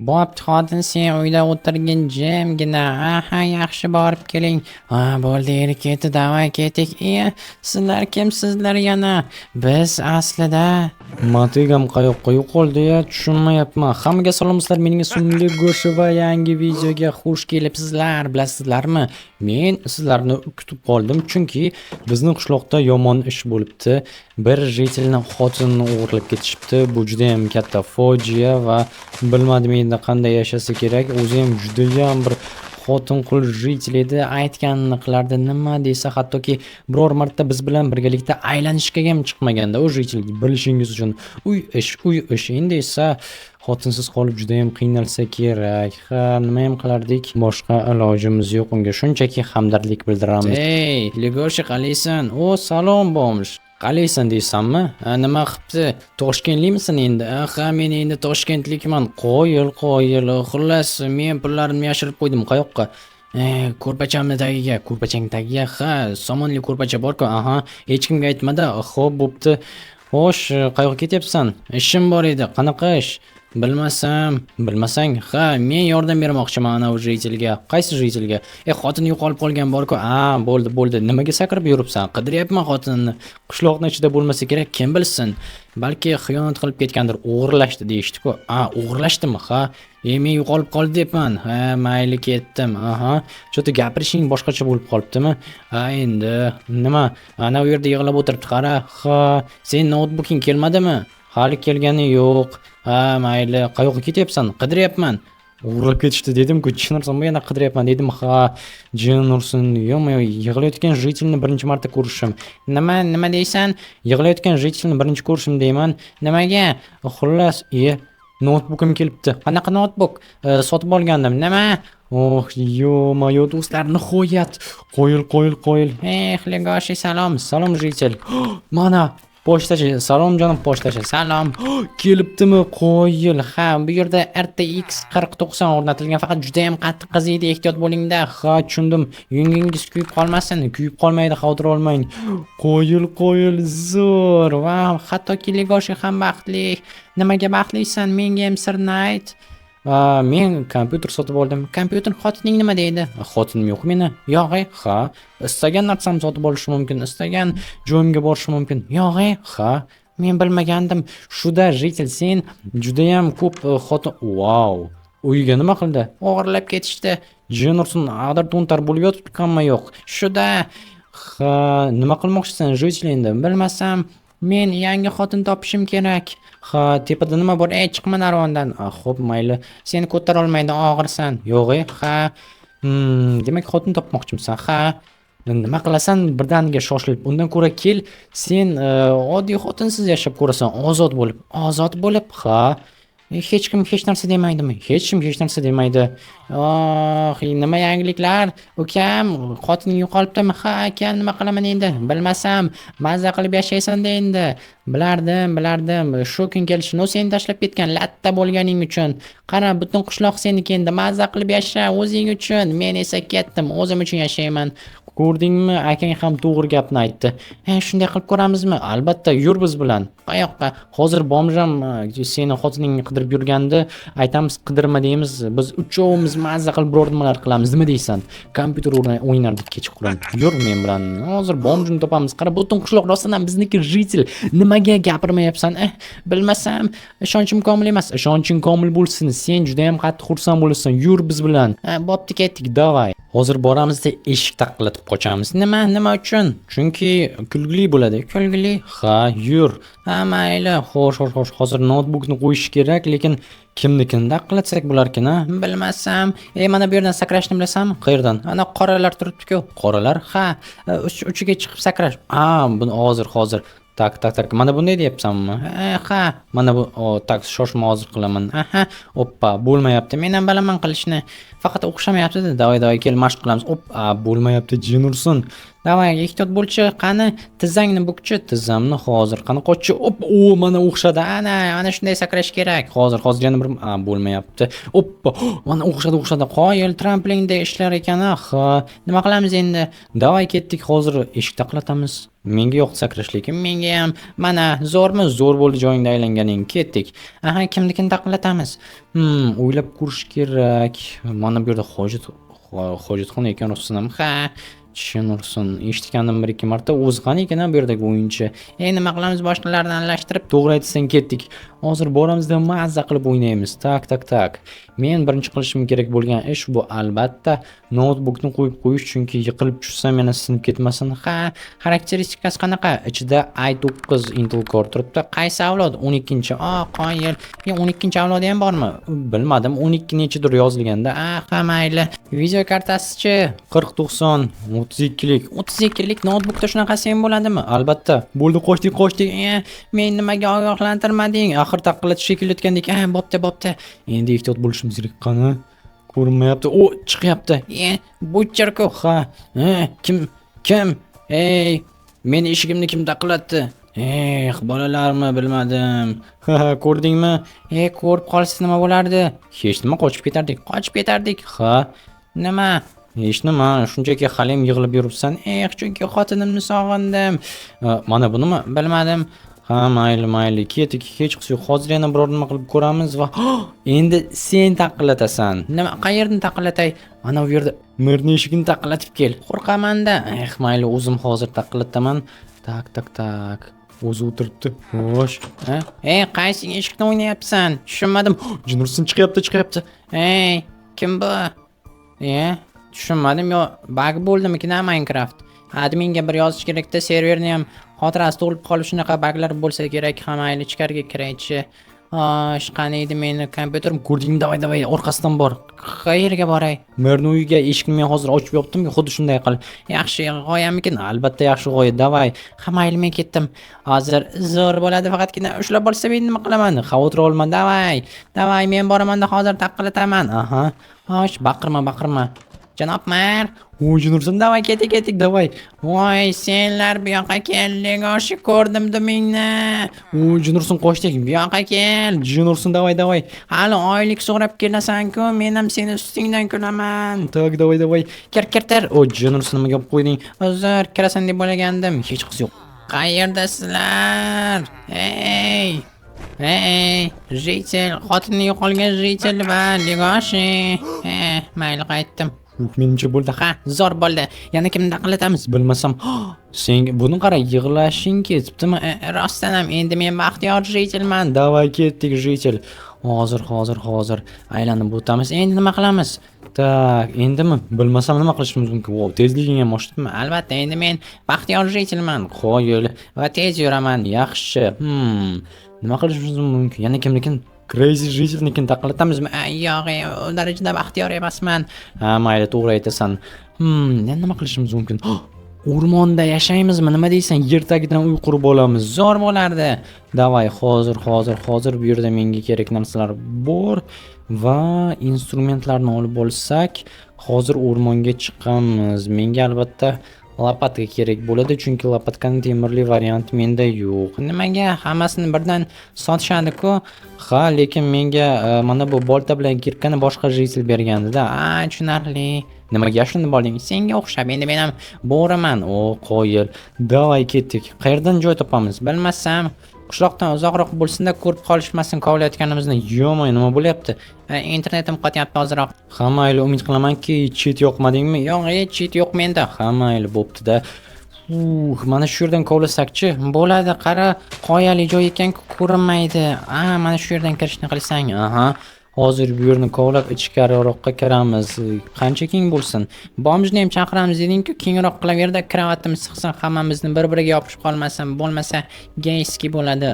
Bo'pti xotin, sen uyda o'tirgin jimgina. Aha, yaxshi borib keling. Ha, bo'ldi, eri ketdi, davay ketik. Sizlar kimsizlar yana? Biz aslida Matigam qayoqqa yo'qoldi-ya, tushunmayapman. Hammaga salom, sizlar mening ismim Go'shi va yangi videoga xush kelibsizlar. Bilasizlarmi? Men sizlarni kutib qoldim, chunki bizning qishloqda yomon ish bo'libdi. Bir jitilni xotinini o'g'irlab ketishibdi. Bu juda ham katta fojia va bilmadim endi qanday yashasa kerak. O'zi ham juda ham bir xotin-qul jitil edi, aytganini qilardi. Nima desa, hattoki biror marta biz bilan birgalikda aylanishga ham chiqmaganda u jitil, bilishingiz uchun. Uy ish. Endi esa xotinsiz qolib juda ham qiynalsa kerak. Ha, nima ham qilardik? Boshqa ilojimiz yo'q unga. Shunchaki hamdardlik bildiramiz. Ey, Ligoshi qalaysan? O, salom bo'lmish. Qalaysan deysanmi? Nima qilibdi? Toshkentlikmisan endi? Ha, men endi Toshkentlikman. Qo'yil. Xullas, men pullarimni yashirib qo'ydim. Qayoqqa? Ko'rpachamni tagiga, ko'rpachang tagiga. Ha, somonli ko'rpacha bor-ku. Aha, hech kimga aytmada. Xo'p, bo'pti. Xo'sh, qayoqqa ketyapsan? Ishim bor edi. Qanaqa ish? Bilmasang, ha, men yordam bermoqchiman ana u jitilga. Qaysi jitilga? Xotin yo'qolib qolgan bor-ku. Bo'ldi. Nimaga sakrab yuribsan? Qidiryapman xotinni. Qishloqning ichida bo'lmasa kerak, kim bilsin. Balki xiyonat qilib ketgandir, o'g'irlashdi deyishdi-ku. O'g'irlashdimi? Ha, men yo'qolib qoldi debman. Ha, mayli ketdim. Aha. Cho'ta gapirishing boshqacha bo'lib qolibdimi? Ha, endi nima? Ana u yerda yig'lab o'tiribdi, qara. Ha, sen notebooking kelmadimi? Hali kelgani yo'q. Ha, mayli. Qayoqqa ketyapsan? Qidiryapman. O'g'irlab ketishdi dedim-ku, chinarsan, yana qidiryapman dedim. Ha, jin ursin. Yo'q, yig'layotgan jitilni birinchi marta ko'rishim. Nima deysan? Yig'layotgan jitilni birinchi ko'rishim deyman. Nimaga? Xullas, notebookim kelibdi. Qanaqa notebook? Sotib olgandim. Nima? Oh, yo, do'stlar, nihoyat. Qo'yil. Ligoshi, salom jitil. Mana pochtachi, salom jonim pochtachi, salom. Kelibdimi? Qo'yil. Ha, bu yerda RTX 4090 o'rnatilgan, faqat juda ham qattiq qiziydi, ehtiyot bo'ling-da. Ha, tushundim. Yungingiz kuyib qolmasin. Kuyib qolmaydi, xavotir olmang. Qo'yil, zo'r. Va hattoki Ligoshi ham baxtli. Nimaga baxtlisan? Menga ham sirni ayt. Men kompyuter sotib oldim. Kompyuter xotining nima deydi? Xotinim yo'q meni. Yo'q, ha. Istagan narsamni sotib olishim mumkin, istagan joyimga borishim mumkin. Yo'q, ha. Men bilmagandim. Shuda jitil, sen juda ham ko'p xotin. Wow. Uyiga nima qildi? O'g'irlab ketishdi. Jin ursin, adar to'ntar bo'lib yotibdi-mi yo'q? Shuda. Ha, nima qilmoqchisan jitil endi? Bilmasam, men yangi xotin topishim kerak. Ha, tepada nima bor? Chiqma narvondan. Xo'p, mayli. Seni ko'tara olmaydi, og'irsan. Yo'q, ha. Demak, xotin topmoqchimisan? Ha. Nima qilasan birdaniga shoshilib? Undan ko'ra kel, sen oddiy xotinsiz yashab ko'rasan, ozod bo'lib, ha. Hech kim hech narsa demaydimi? Hech kim hech narsa demaydi. Nima yangiliklar? Ukam, xotining yo'qolibdimi? Ha, aka, nima qilaman endi? Bilmasam, mazza qilib yashaysan-da endi. Bilardim. Shu kun kelishini seni tashlab ketgan latta bo'lganing uchun. Qara, butun qishloq seniki endi. Mazza qilib yasha o'zing uchun. Men esa ketdim, o'zim uchun yashayman. Ko'rdingmi? Akang ham to'g'ri gapni aytdi. Shunday qilib ko'ramizmi? Albatta, yur biz bilan. Qayoqqa? Hozir bomjam seni xotiningni qidirib yurganda, aytamiz qidirma deymiz. Biz uchovimiz mazza qilib biror nimalar qilamiz. Nima deysan? Kompyuter o'ynardik kechqurun. Yur men bilan. Hozir bomjini topamiz. Qara, butun qishloq rostdan bizniki jitil. Nimaga gapirmayapsan? Bilmasam, ishonchim komil emas. Ishonching komil bo'lsin. Sen juda ham qattiq xursand bo'lasan. Yur biz bilan. Bo'pti, ketdik, davay. Hozir boramizda eshik taqillatib qochamiz. Nima uchun? Chunki kulgili bo'ladi. Kulgili? Ha, yur. Ha, mayli. Xo'sh. Hozir notebookni qo'yish kerak, lekin kimnikini taqillatsak bo'larkan, ha? Bilmasam. Mana bu yerdan sakrashni bilasanmi? Qayerdan? Ana qoralar turibdi-ku. Qoralar? Ha, uchiga chiqib sakrash. Buni hozir. Tak. Mana bunday deyapsanmi? Ha. Mana bu, tak, shoshma, hozir qilaman. Aha. Oppa, bo'lmayapti. Men ham bilaman qilishni. Faqat o'xshamayapti-da. Davay, kel, mashq qilamiz. Bo'lmayapti, jin ursin. Davay, ehtiyot bo'lchi, qani tizzangni bukchi, tizzamni hozir qani qochchi. Mana o'xshadi. Ana shunday sakrash kerak. Hozir yana bir bo'lmayapti. Mana o'xshadi. Qoyil tramplinda ishlar ekan. Ha, nima qilamiz endi? Davay ketdik, hozir eshik taqlatamiz. Menga yo'q sakrash, lekin menga ham mana zo'r bo'ldi joyingda aylanganing. Ketdik. Kimnikini taqlatamiz? O'ylab ko'rish kerak. Mana bu yerda hojatxona ekan russinam. Ha, tushunursin. Eshitgandim 1-2 marta. O'zi qani ekan bu yerdagi o'yinchi. Nima qilamiz, boshqalarni aralashtirib, to'g'ri aytsan, ketdik. Hozir boramizda mazza qilib o'ynaymiz. Tak. Men birinchi qilishim kerak bo'lgan ish bu albatta notebookni qo'yib qo'yish, chunki yiqilib tushsam yana sinib ketmasin. Ha, xarakteristikasi qanaqa? Ichida i9 Intel Core turibdi. Qaysi avlod? 12-chi. Qoyil. 12-chi avlodi ham bormi? Bilmadim. 12 nechidir yozilganda. Ha, mayli. Video kartasi-chi? 4090 32lik. 32lik notebookda shunaqasi ham bo'ladimi? Albatta. Bo'ldi, qochdik. Men nimaga ogohlantirmading? Axir taqilatish kelayotgandek. Bo'pti. Endi ehtiyot bo'lishimiz kerak. Qani? Ko'rinmayapti. Chiqyapti. Bu cherkov. Ha. Kim? Meni eshigimni kim taqillatdi? Bolalarmi, bilmadim. Ko'rdingmi? Ko'rib qolsa nima bo'lardi? Hech nima, qochib ketardik. Ha, nima? Hech nima, shunchaki halim yig'ilib yuribsan. Chunki xotinimni sog'indim. Mana bunimi? Bilmadim. Ha, mayli, ketdik, hech qisi yo'q. Hozir yana biror nima qilib ko'ramiz va endi sen taqillatasan. Nima, qayerdan taqillatay? Mana bu yerda mirni eshigini taqillatib kel. Qo'rqaman-da. Mayli, o'zim hozir taqillataman. Tak. O'zi o'tiribdi. Xo'sh. Qaysi eshikni o'ynayapsan? Tushunmadim. Jinursin chiqyapti. Kim bu? Tushunmadim. Bug bo'ldimi Minecraft? Adminga bir yozish kerakda, serverni ham xotirasi to'lib qolib shunaqa buglar bo'lsa kerak. Mayli, ichkariga kiraychi. Qani edi meni kompyuterim? Ko'rdingmi? Davay, orqasidan bor. Qayerga boray? Merni uyiga. Eshikni men hozir ochib yopdim-ku, xuddi shunday qil. Yaxshi g'oyamikin? Albatta yaxshi g'oya. Davay. Mayli, men ketdim. Hozir zo'r bo'ladi, faqatgina ushlab olsa men nima qilaman? Xavotir olma. Davay, men boraman-da hozir taqillataman. Xo'sh, baqirma. Janob mer. Jinursin, davay, ketdik, davay. Voy, senlar bu yoqqa kelding, ko'rdim dumingni. Jinursin, qochdik, bu yoqqa kel. Jinursin, davay. Hali oylik so'rab kelasan-ku, men ham seni ustingdan kulaman. Tak, davay. Kir. Jinursin, nimaga olib qo'yding? Uzr, kirasan deb o'ylagandim. Hech qis yo'q. Qayerdasizlar? Jitel, xotini yo'qolgan Jitel va Legoshi. Mayli, qaytdim. Menimcha bo'ldi. Ha, zo'r bo'ldi. Yana kimni taqillatamiz? Bilmasam. Sen buni qara, yig'lashing ketibdimi? Rostdan ham endi men baxtiyor Jitelman. Davay, ketdik Jitel. Hozir aylanib o'tamiz. Endi nima qilamiz? Tak, endimi? Bilmasam nima qilishimiz mumkin? Tezliging ham oshdimi? Albatta, endi men baxtiyor Jitelman. Qo'yil va tez yuraman. Yaxshi. Nima qilishimiz mumkin? Yana kimnikin? Crazy Jitelnikini taqillatamiz-mi? Yo'q, u darajada baxtiyor emasman. Mayli, to'g'ri aytasan. Endi nima qilishimiz mumkin? O'rmonda yashaymizmi? Nima deysan? Yer tagidan uy qurib olamiz. Zo'r bo'lardi. Davay, hozir bu yerda menga kerak narsalar bor va instrumentlarni olib olsak, hozir o'rmonga chiqamiz. Menga albatta lopatka kerak bo'ladi, chunki lopatkaning temirli varianti menda yo'q. Nimaga? Hammasini birdan sotishadi-ku. Ha, lekin menga mana bu bolta bilan kirkani boshqa Jitel bergandi-da. Tushunarli. Nimaga shuni bo'lding? Senga o'xshab, endi men ham bo'raman. Qo'yil. Davay, ketdik. Qayerdan joy topamiz? Bilmasam. Qishloqdan uzoqroq bo'lsin-da, ko'rib qolishmasin kovlayotganimizni. Yo'q, nima bo'lyapti? Internetim qotyapti hoziroq. Mayli, umid qilamanki, cheat yo'qmadingmi? Yo'q, cheat yo'q menda. Mayli, bo'pti-da. Mana shu yerdan kovlasakchi bo'ladi. Qara, qoyali joy ekan-ku, ko'rinmaydi. Mana shu yerdan kirishni qilsang. Hozir bu yerni kovlab ichkariroqqa kiramiz. Qancha keng bo'lsin? Bomjni ham chaqiramiz deding-ku, kengroq qilaverda, kravatimiz siqsin, hammamizni bir-biriga yopishib qolmasin, bo'lmasa geyski bo'ladi.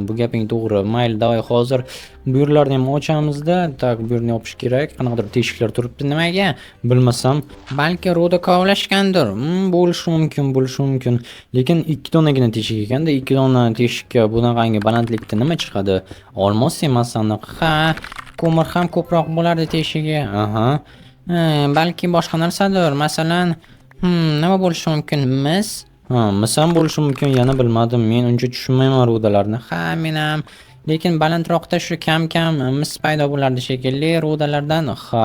Bu gaping to'g'ri. Mayli, davay, hozir bu yerlarni ham ochamiz-da. Tak, bu yerni yopish kerak. Qanaqadir teshiklar turibdi. Nimaga? Bilmasam, balki ro'da kovlashgandir. Bo'lishi mumkin. Lekin 2 donagina teshik ekanda, 2 dona teshikka bunaqangi balandlikda nima chiqadi? Olmos emas aniq. Ko'mir ham ko'proq bo'lardi teshigi. Balki boshqa narsadir. Masalan, Nima bo'lishi mumkin? Mis? Ha, mis ham bo'lishi mumkin, yana bilmadim. Men uncha tushunmayman rudalarni. Ha, men ham. Lekin balandroqda shu kam-kam mis paydo bo'lardi shekilli rudalardan. Ha,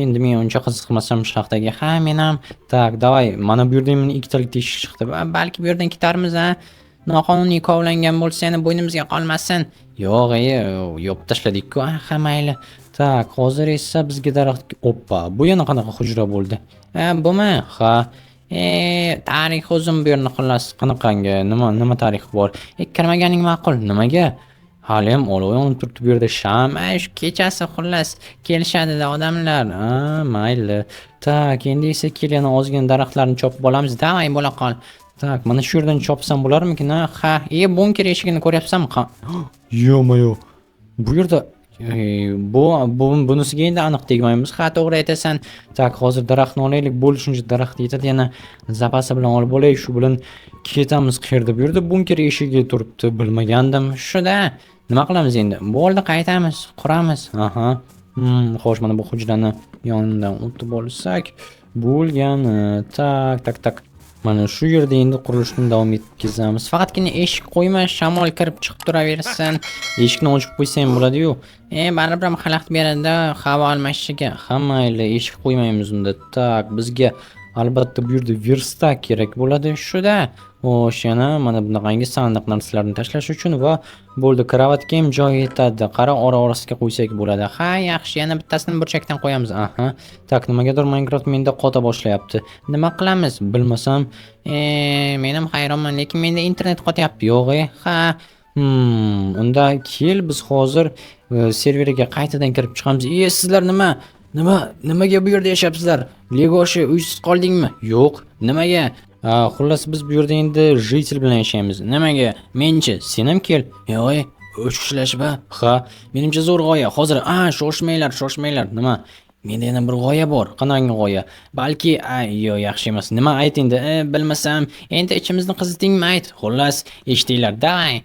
endi men uncha qiziqmasam shu haqdagi. Ha, men ham. Tak, davay, mana bu yerda men ikkitalik teshik chiqdi. Balki bu yerdan ketarmiz, ha. Noqonuniy kovlangan bo'lsa, yana bo'ynimizga qolmasin. Yo'q, yopib tashladik-ku. Ha, mayli. Tak, hozir esa bizga daraxt. Oppa, bu yana qanaqa hujra bo'ldi? Bumi? Ha. Tarix uzun bu yerni xullas. Qanaqangi? Nima tarix bor? Kirmaganing ma'qul. Nimaga? Hali ham olov yonib turibdi bu yerda sham. Shu kechasi xullas kelishadi-da odamlar. Mayli. Tak, endi esa kel yana ozgina daraxtlarni chopib olamiz. Davay, bo'la qol. Tak, mana shu yerdan chopsam bo'larmikin? Ha, bunker eshigini ko'ryapsanmi? Yo-mayo. Bu yerda bunisiga endi aniq tegmaymiz. Ha, to'g'ri aytasan. Tak, hozir daraxtni olaylik. Bo'ldi, shuncha daraxt yetadi, yana zapasi bilan olib olaylik. Shu bilan ketamiz qayerda. Bu yerda bunker eshigi turibdi, bilmagandim. Shuda. Nima qilamiz endi? Bo'ldi, qaytamiz, quramiz. Aha. Xo'sh, mana bu hujrani yonidan o'tib olsak bo'lgan. Tak. Mana shu yerda endi qurilishni davom etkazamiz. Faqatgina eshik qo'yma, shamol kirib chiqib turaversin. Eshikni ochib qo'ysam bo'ladi-yu. Baribir ham xalaqit beradi havo almashishiga. Mayli, eshik qo'ymaymiz unda. Tak, bizga albatta bu yerda verstak kerak bo'ladi. Shuda. Xo'sh, yana mana bunaqangi sandiq narsalarni tashlash uchun va bo'ldi, kravatga ham joy yetadi. Qara orasiga qo'ysak bo'ladi. Ha, yaxshi, yana bittasini burchakdan qo'yamiz. Aha. Tak, nimagadir Minecraft menda qota boshlayapti. Nima qilamiz? Bilmasam. Men ham hayronman, lekin menda internet qotyapti. Yo'q, ha. Unda kel biz hozir serverga qaytadan kirib chiqamiz. Sizlar nimaga bu yerda yashayapsizlar? Legoshi uysiz qoldingmi? Yo'q, nimaga? Xullas biz bu yerda endi jitel bilan yashaymiz. Nimaga? Menchi, sen ham kel. Yo'q, o'chishilashba. Ha, menimcha zo'r g'oya. Hozir shoshmanglar. Nima? Menda yana bir g'oya bor. Qanaqangi g'oya? Balki, yo'q, yaxshi emas. Nima ayt endi? Bilmasam, endi ichimizni qizitingmi ayt. Xullas, eshitinglar, davay.